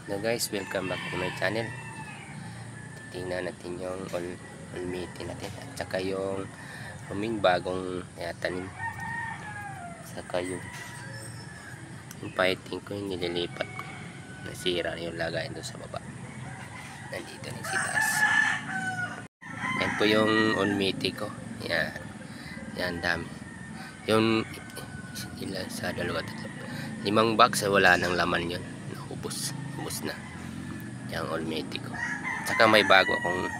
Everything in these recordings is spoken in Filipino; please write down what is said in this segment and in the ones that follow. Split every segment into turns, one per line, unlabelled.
Hello guys, welcome back to my channel. Titingnan natin yung Olmiti natin at saka yung huming bagong tanim, saka yung fighting ko, yung nililipat ko, nasira na yung lagay doon sa baba. Nandito na si taas. Yan po yung Olmiti ko. Yan dami. Yung ilan sa dalawa, tatlo, 5 box, wala nang laman yun. Ubos na yung Olmiti ko. Saka may bago akong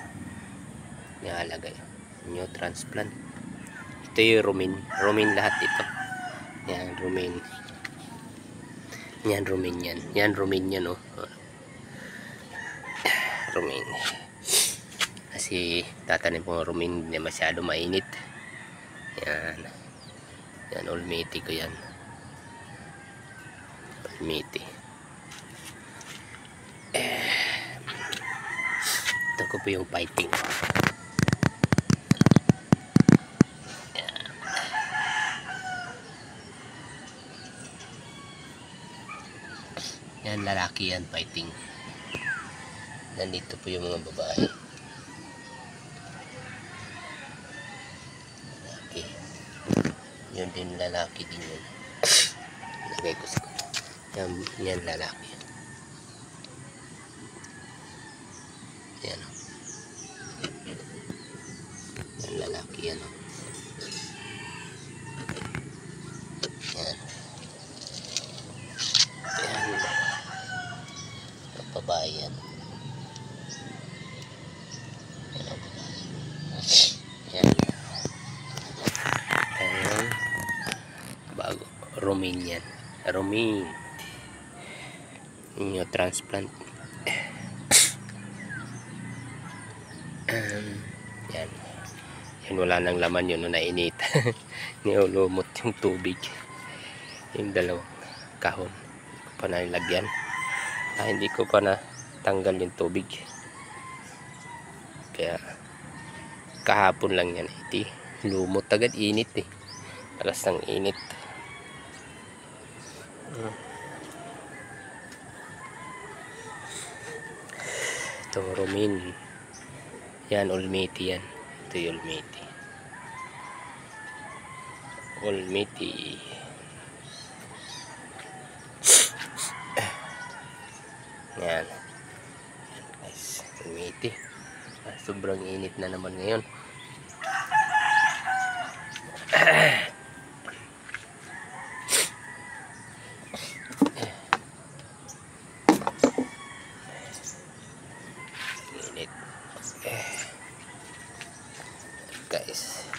nilalagay, new transplant. Ito yung romaine lahat ito. Yan romaine yan, oh. Romaine kasi tatanim ko romaine, hindi masyado mainit. Yan Olmiti ko yan. Olmiti. Ito ko po yung fighting. Yan lalaki yan, fighting. Nandito po yung mga babae. Lalaki. Yun din, lalaki din yun. Lagay ko sa yan lalaki. Yan o. Yan lalaki yan o. Yan. Yan. Babae yan. Yan o, babae. Yan. Ayan. Bago. Romaine yan. Romaine. Yung transplant. Yan. Yan, wala nang laman yun, nainit. Nilulumot yung tubig. Yung dalawang kahon. Hindi ko pa nalagyan. Hindi ko pa natanggal yung tubig. Kaya kahapon lang yan. Lumot agad, init eh. Talas ng init. Ito romaine. Yan Olmiti yan. Ito yung Olmiti. Yan guys, Olmiti. Sobrang init na naman ngayon. Init. Guys,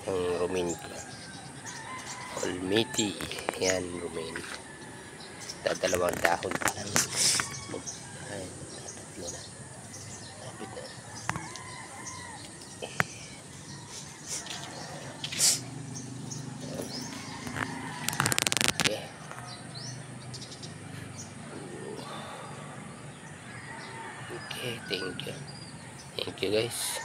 yung romaine ko, Olmiti. Yan romaine. Dalawang dahon pa lang. Ay, tatlo na. Lapit na. Okay. Okay, thank you. Thank you guys.